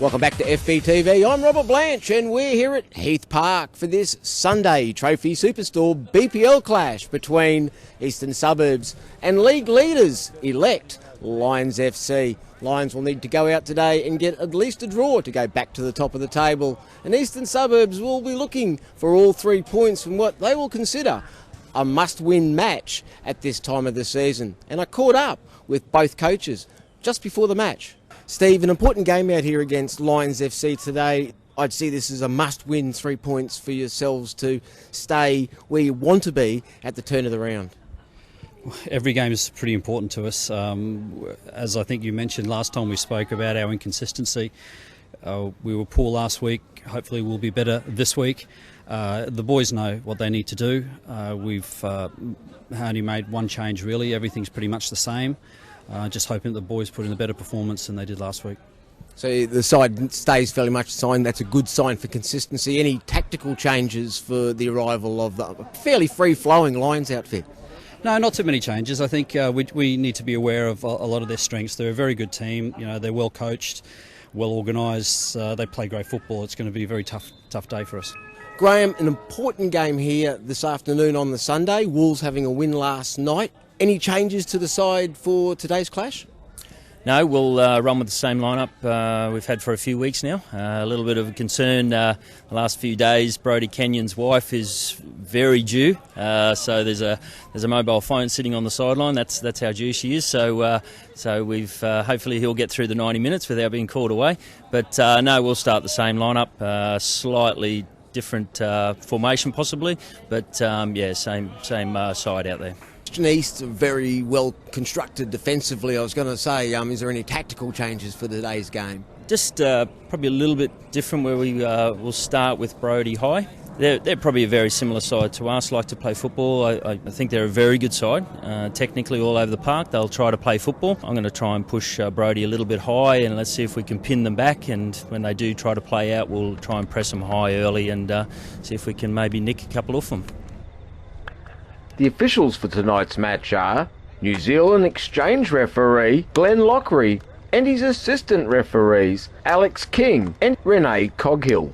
Welcome back to FBTV. I'm Robert Blanche and we're here at Heath Park for this Sunday Trophy Superstore BPL clash between Eastern Suburbs and league leaders-elect Lions FC. Lions will need to go out today and get at least a draw to go back to the top of the table. And Eastern Suburbs will be looking for all 3 points from what they will consider a must-win match at this time of the season. And I caught up with both coaches just before the match. Steve, an important game out here against Lions FC today. I'd see this as a must-win 3 points for yourselves to stay where you want to be at the turn of the round. Every game is pretty important to us. As I think you mentioned last time we spoke about our inconsistency, we were poor last week. Hopefully we'll be better this week. The boys know what they need to do. We've only made one change really. Everything's pretty much the same. Just hoping that the boys put in a better performance than they did last week. So the side stays fairly much the same. That's a good sign for consistency. Any tactical changes for the arrival of the fairly free-flowing Lions outfit? No, not too many changes. I think we need to be aware of a lot of their strengths. They're a very good team. You know, they're well coached, well organised. They play great football. It's going to be a very tough day for us. Graham, an important game here this afternoon on the Sunday. Wolves having a win last night. Any changes to the side for today's clash? No, we'll run with the same lineup we've had for a few weeks now. A little bit of a concern the last few days. Brodie Kenyon's wife is very due, so there's a mobile phone sitting on the sideline. That's how due she is. So we've hopefully he'll get through the 90 minutes without being called away. But no, we'll start the same lineup, slightly different formation possibly, but same side out there. East very well constructed defensively. I was going to say, is there any tactical changes for today's game? Just probably a little bit different where we will start with Brodie high. They're probably a very similar side to us, like to play football. I think they're a very good side, technically all over the park. They'll try to play football. I'm going to try and push Brodie a little bit high and let's see if we can pin them back, and when they do try to play out, we'll try and press them high early and see if we can maybe nick a couple off them. The officials for tonight's match are New Zealand exchange referee Glenn Lockery and his assistant referees Alex King and Renee Coghill.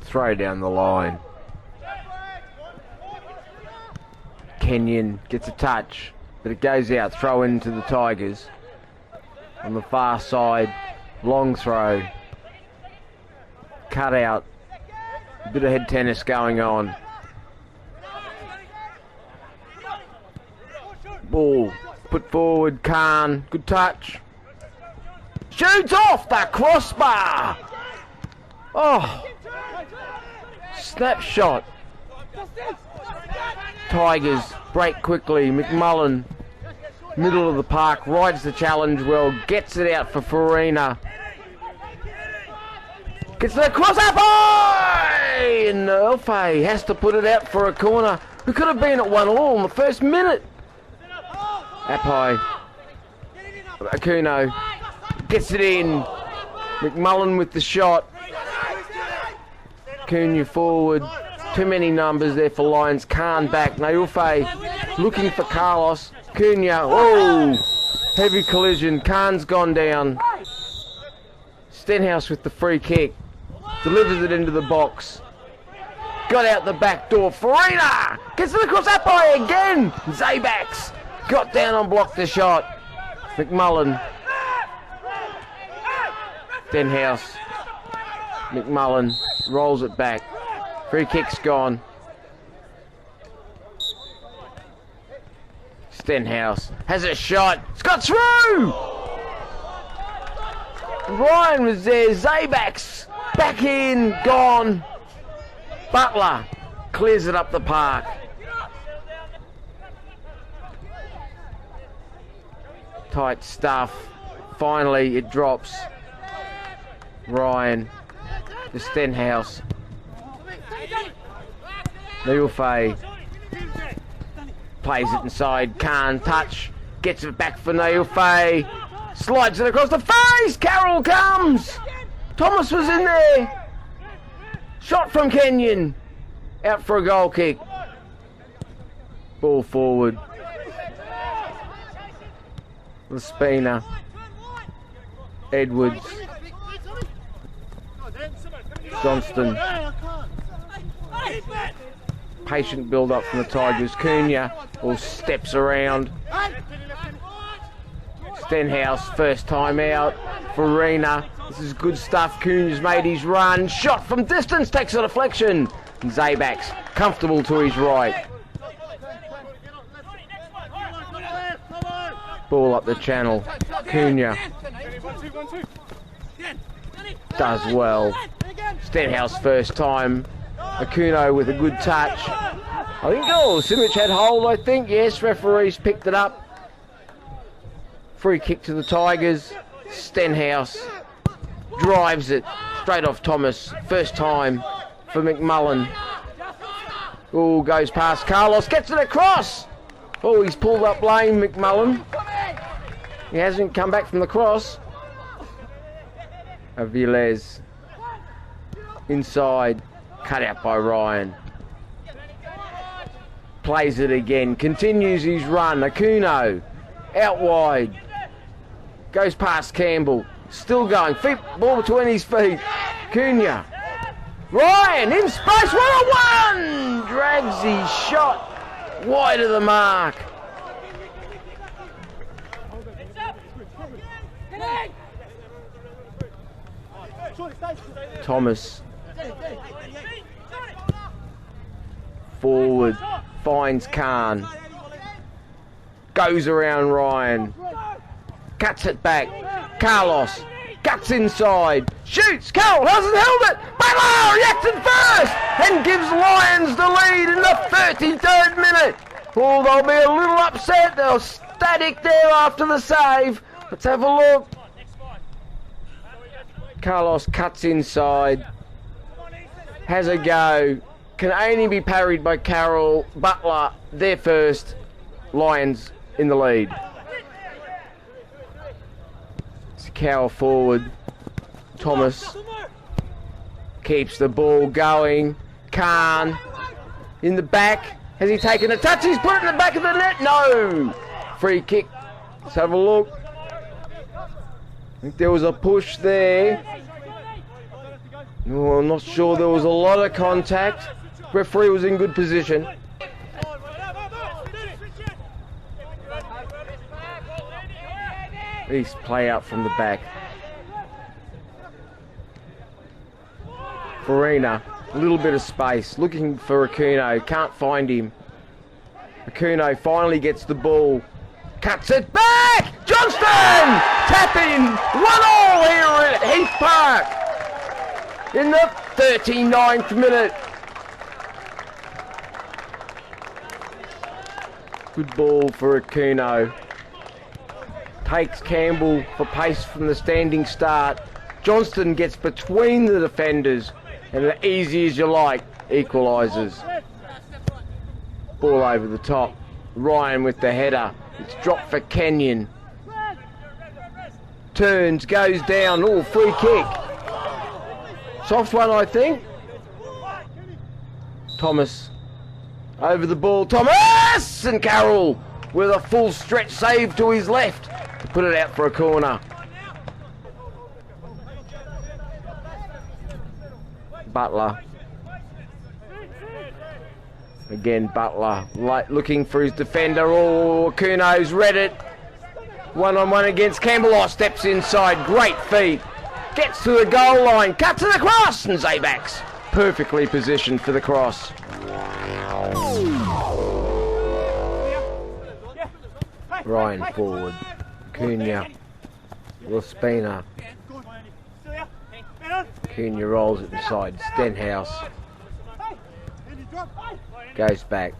Throw down the line. Kenyon gets a touch, but it goes out. Throw into the Tigers. On the far side, long throw. Cut out. A bit of head tennis going on. Ball put forward, Khan. Good touch. Shoots off the crossbar. Oh. Snapshot. Tigers break quickly. McMullen, middle of the park, rides the challenge well. Gets it out for Farina. Gets the cross up, and Elfay has to put it out for a corner. We could have been at 1-1 in the first minute. Apai, Akuno gets it in. McMullen with the shot. Cunha forward. Too many numbers there for Lions. Khan back. Naufay looking for Carlos. Cunha. Oh, heavy collision. Khan's gone down. Stenhouse with the free kick. Delivers it into the box. Got out the back door. Farina gets it across that by again. Zabax got down and blocked the shot. McMullen. Stenhouse. McMullen rolls it back. Free kick's gone. Stenhouse has a shot. It's got through. Ryan was there. Zabax. Back in, gone. Butler clears it up the park. Tight stuff. Finally, it drops. Ryan to Stenhouse. Naufay plays it inside. Can't touch. Gets it back for Naufay. Slides it across the face. Carroll comes. Thomas was in there. Shot from Kenyon. Out for a goal kick. Ball forward. Spina, Edwards, Johnston. Patient build up from the Tigers. Cunha all steps around. Stenhouse first time out. Farina. This is good stuff. Cunha's made his run. Shot from distance, takes a deflection. And Zabak's comfortable to his right. Ball up the channel. Cunha does well. Stenhouse first time. Akuno with a good touch. I think, Simic had hold, I think. Yes, referees picked it up. Free kick to the Tigers. Stenhouse drives it straight off Thomas. First time for McMullen. Oh, goes past Carlos. Gets it across. Oh, he's pulled up lane, McMullen. He hasn't come back from the cross. Aviles. Inside. Cut out by Ryan. Plays it again. Continues his run. Akuno. Out wide. Goes past Campbell. Still going. Ball between his feet. Cunha. Ryan in space. 1-on-1. Drags his shot wide of the mark. Thomas. Forward. Finds Khan. Goes around Ryan. Cuts it back. Carlos. Guts inside. Shoots. Carroll hasn't held it. Butler reacted first and gives Lions the lead in the 33rd minute. Oh, they'll be a little upset. They're static there after the save. Let's have a look. Carlos cuts inside. Has a go. Can only be parried by Carroll. Butler there first. Lions in the lead. Cow forward. Thomas keeps the ball going. Khan in the back. Has he taken a touch? He's put it in the back of the net. No. Free kick. Let's have a look. I think there was a push there. Oh, I'm not sure. There was a lot of contact. Referee was in good position. East play out from the back. Farina, a little bit of space, looking for Akuno, can't find him. Akuno finally gets the ball, cuts it back! Johnston! Tap in! 1-1 here at Heath Park in the 39th minute. Good ball for Akuno. Takes Campbell for pace from the standing start. Johnston gets between the defenders and easy as you like, equalises. Ball over the top. Ryan with the header. It's dropped for Kenyon. Turns, goes down. Oh, free kick. Soft one, I think. Thomas over the ball. Thomas! And Carroll with a full stretch save to his left. Put it out for a corner. Butler. Again, Butler looking for his defender. Oh, Kuno's read it. 1-on-1 against Campbell. Oh, steps inside. Great feet. Gets to the goal line. Cuts it across. And Zabak's perfectly positioned for the cross. Ryan forward. Cunha, Spina. Cunha rolls it inside. Stenhouse goes back.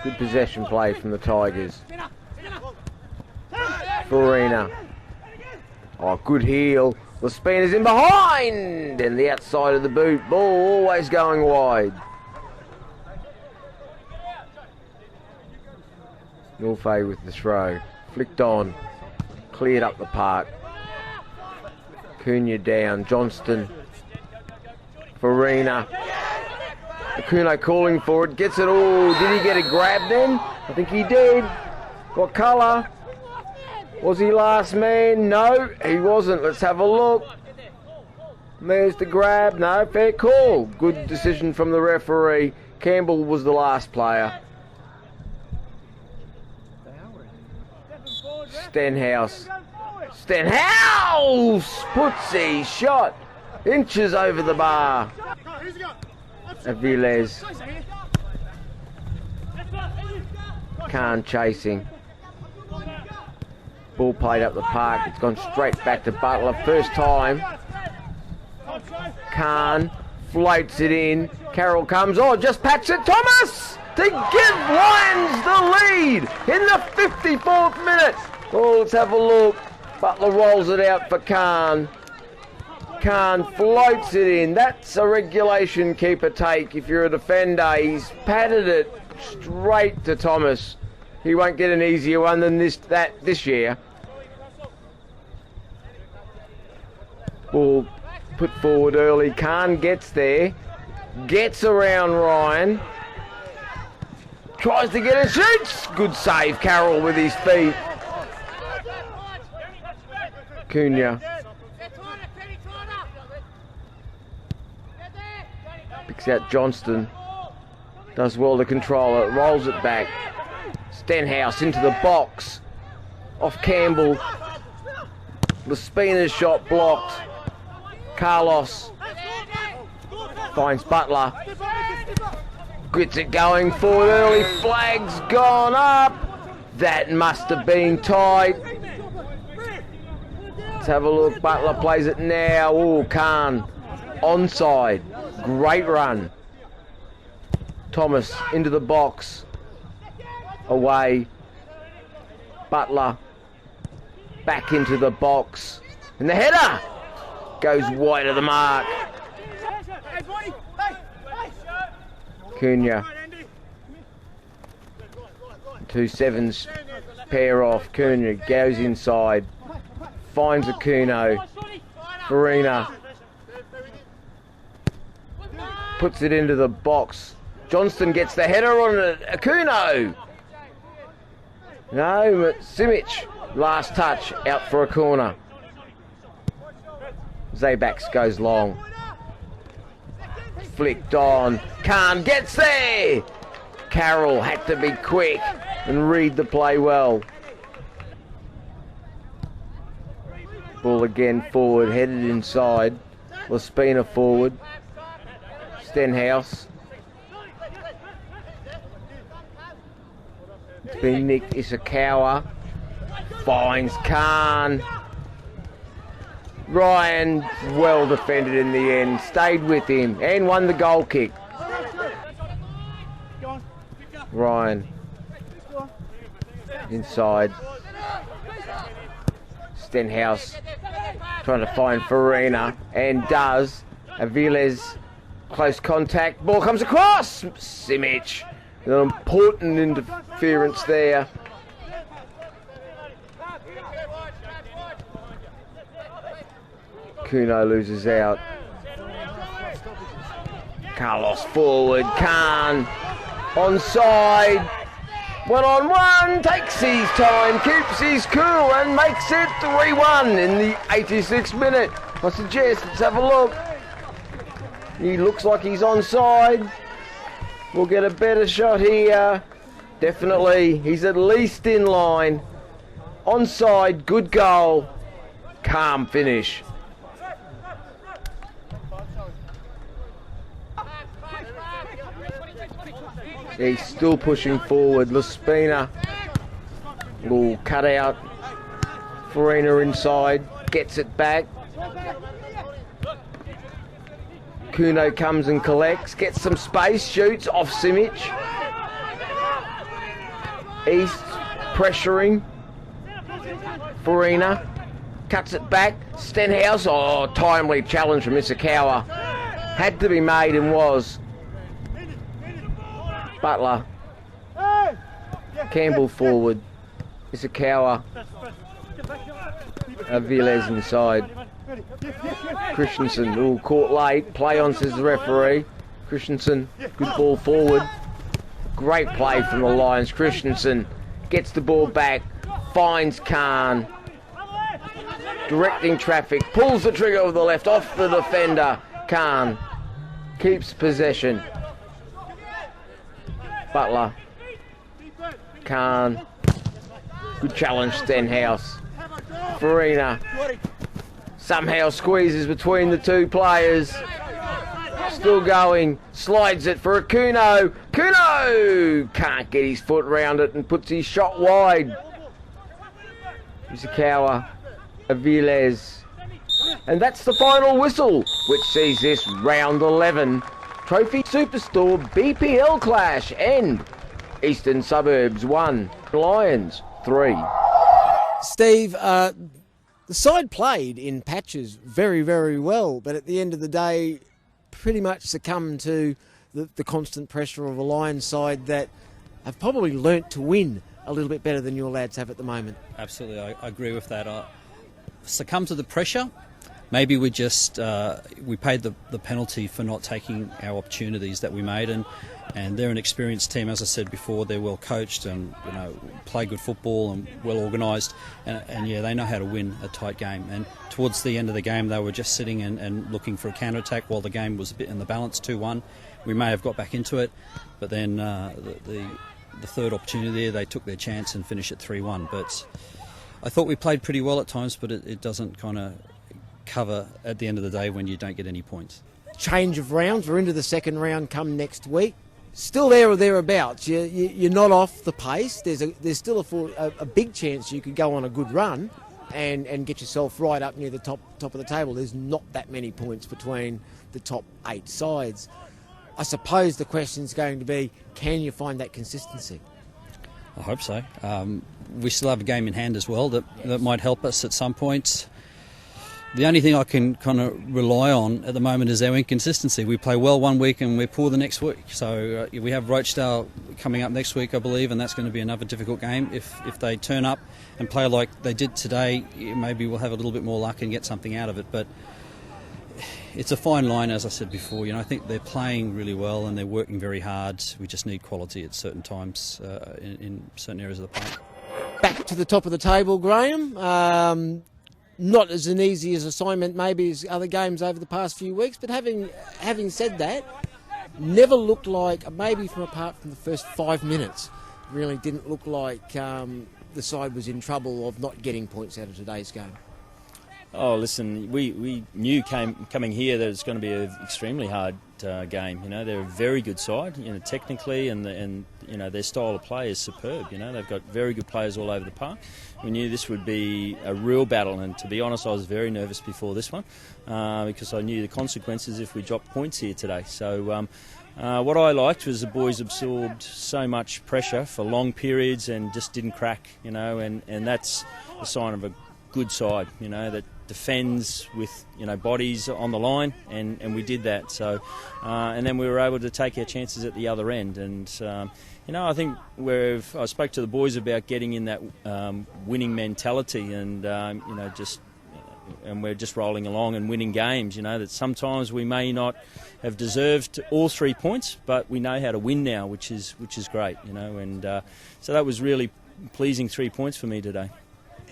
Good possession play from the Tigers. Farina. Oh, good heel. Spina's in behind and the outside of the boot. Ball always going wide. Norfay with the throw. Flicked on, cleared up the park. Cunha down, Johnston, Farina. Akuno calling for it, gets it. Oh, did he get a grab then? I think he did. What colour? Was he last man? No, he wasn't. Let's have a look. There's the grab. No, fair call. Good decision from the referee. Campbell was the last player. Stenhouse. Stenhouse puts his shot inches over the bar. Aviles. Khan chasing. Ball played up the park. It's gone straight back to Butler. First time. Khan floats it in. Carroll comes. Oh, just pats it. Thomas to give Lions the lead in the 54th minute. Oh, let's have a look. Butler rolls it out for Khan. Khan floats it in. That's a regulation keeper take. If you're a defender, he's patted it straight to Thomas. He won't get an easier one than this year. Ball put forward early. Khan gets there. Gets around Ryan. Tries to get it. Shoots. Good save, Carroll, with his feet. Cunha. Picks out Johnston. Does well to control it. Rolls it back. Stenhouse into the box. Off Campbell. The spinner's shot blocked. Carlos finds Butler. Gets it going forward early. Flag's gone up. That must have been tight. Let's have a look. Butler plays it now. Oh, Khan. Onside. Great run. Thomas into the box. Away. Butler. Back into the box. And the header goes wide of the mark. Cunha. 2 sevens pair off. Cunha goes inside. Finds Akuno. Farina. Puts it into the box. Johnston gets the header on it. Akuno. No, Simic. Last touch out for a corner. Zabax goes long. Flicked on. Khan gets there. Carroll had to be quick and read the play well. Ball again forward, headed inside. Laspina forward. Stenhouse. It's been nicked. Isakawa finds Khan. Ryan, well defended in the end, stayed with him and won the goal kick. Ryan inside. Stenhouse trying to find Farina and does. Aviles, close contact, ball comes across. Simic, an important interference there. Kuno loses out. Carlos forward. Khan onside. 1-on-1. Takes his time. Keeps his cool and makes it 3-1 in the 86th minute. I suggest let's have a look. He looks like he's onside. We'll get a better shot here. Definitely. He's at least in line. Onside. Good goal. Calm finish. He's still pushing forward. Laspina will cut out. Farina inside. Gets it back. Kuno comes and collects. Gets some space. Shoots off Simic. East pressuring. Farina cuts it back. Stenhouse. Oh, timely challenge from Isakawa. Had to be made and was. Butler. Campbell forward. Isakawa. Aviles inside. Christensen. Ooh, caught late. Play on, says the referee. Christensen. Good ball forward. Great play from the Lions. Christensen gets the ball back. finds Khan. Directing traffic, pulls the trigger with the left off the defender. Khan keeps possession. Butler. Khan. Good challenge, Stenhouse. Farina somehow squeezes between the two players. Still going, slides it for Akuno. Kuno can't get his foot round it and puts his shot wide. Ishikawa, Aviles. And that's the final whistle, which sees this round 11 Trophy Superstore BPL clash end. Eastern Suburbs 1, Lions 3. Steve, the side played in patches very, very well, but at the end of the day, pretty much succumbed to the constant pressure of a Lions side that have probably learnt to win a little bit better than your lads have at the moment. Absolutely, I agree with that. Succumb to the pressure. Maybe we just we paid the penalty for not taking our opportunities that we made, and they're an experienced team. As I said before, they're well coached and play good football and well organised, and yeah, they know how to win a tight game. And towards the end of the game, they were just sitting and looking for a counter attack while the game was a bit in the balance, 2-1. We may have got back into it, but then the third opportunity there, they took their chance and finished at 3-1. But I thought we played pretty well at times, but it doesn't kind of cover at the end of the day when you don't get any points. Change of rounds. We're into the second round come next week. Still there or thereabouts. You're not off the pace. There's still a big chance you could go on a good run and get yourself right up near the top of the table. There's not that many points between the top 8 sides. I suppose the question's going to be, can you find that consistency? I hope so. We still have a game in hand as well that might help us at some point. The only thing I can kind of rely on at the moment is our inconsistency. We play well one week and we're poor the next week. So we have Rochdale coming up next week, I believe, and that's going to be another difficult game. If they turn up and play like they did today, maybe we'll have a little bit more luck and get something out of it. But it's a fine line, as I said before. I think they're playing really well and they're working very hard. We just need quality at certain times in certain areas of the park. Back to the top of the table, Graham. Not as an easy as assignment maybe as other games over the past few weeks, but having said that, never looked like, maybe apart from the first 5 minutes, really didn't look like the side was in trouble of not getting points out of today's game. Oh, listen, we knew coming here that it's going to be an extremely hard game. They're a very good side, technically, and their style of play is superb. They've got very good players all over the park. We knew this would be a real battle, and to be honest, I was very nervous before this one because I knew the consequences if we dropped points here today. So what I liked was the boys absorbed so much pressure for long periods and just didn't crack, and that's a sign of a good side, that defends with bodies on the line, and we did that. So and then we were able to take our chances at the other end, and I think I spoke to the boys about getting in that winning mentality, and and we're just rolling along and winning games. That sometimes we may not have deserved all 3 points, but we know how to win now, which is great. And so that was really pleasing 3 points for me today.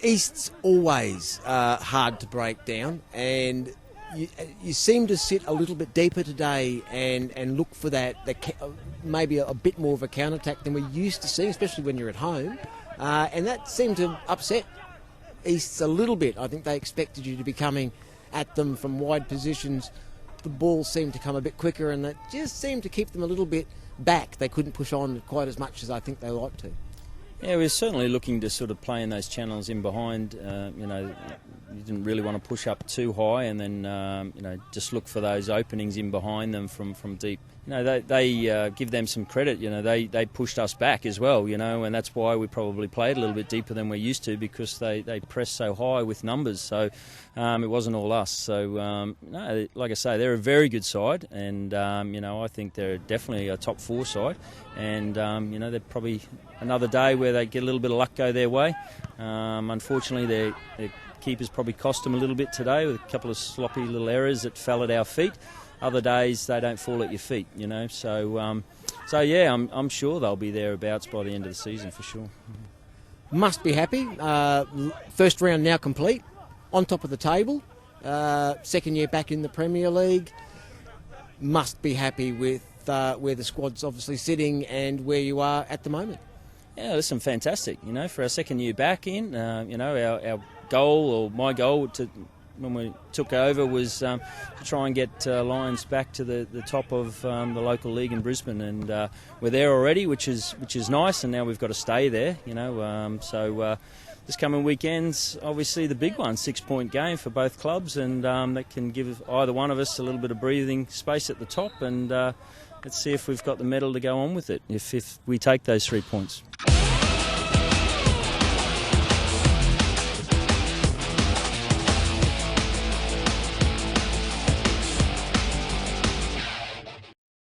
East's always hard to break down, and you seem to sit a little bit deeper today and look for that maybe a bit more of a counter-attack than we're used to seeing, especially when you're at home, and that seemed to upset East's a little bit. I think they expected you to be coming at them from wide positions. The ball seemed to come a bit quicker, and that just seemed to keep them a little bit back. They couldn't push on quite as much as I think they liked to. Yeah, we're certainly looking to sort of play in those channels in behind. You didn't really want to push up too high, and then just look for those openings in behind them from deep. They give them some credit. They pushed us back as well. And that's why we probably played a little bit deeper than we're used to, because they pressed so high with numbers. So it wasn't all us. So like I say, they're a very good side, and I think they're definitely a top 4 side. And they're probably another day where they get a little bit of luck go their way. Unfortunately, their keepers probably cost them a little bit today with a couple of sloppy little errors that fell at our feet. Other days they don't fall at your feet, So yeah, I'm sure they'll be thereabouts by the end of the season for sure. must be happy. First round now complete, on top of the table. Second year back in the Premier League. Must be happy with where the squad's obviously sitting and where you are at the moment. Yeah, listen, fantastic. For our second year back in, our goal, or my goal when we took over, was to try and get Lions back to the top of the local league in Brisbane, and we're there already, which is nice. And now we've got to stay there. So this coming weekend's obviously the big one, 6-point game for both clubs, and that can give either one of us a little bit of breathing space at the top. And let's see if we've got the mettle to go on with it if we take those 3 points.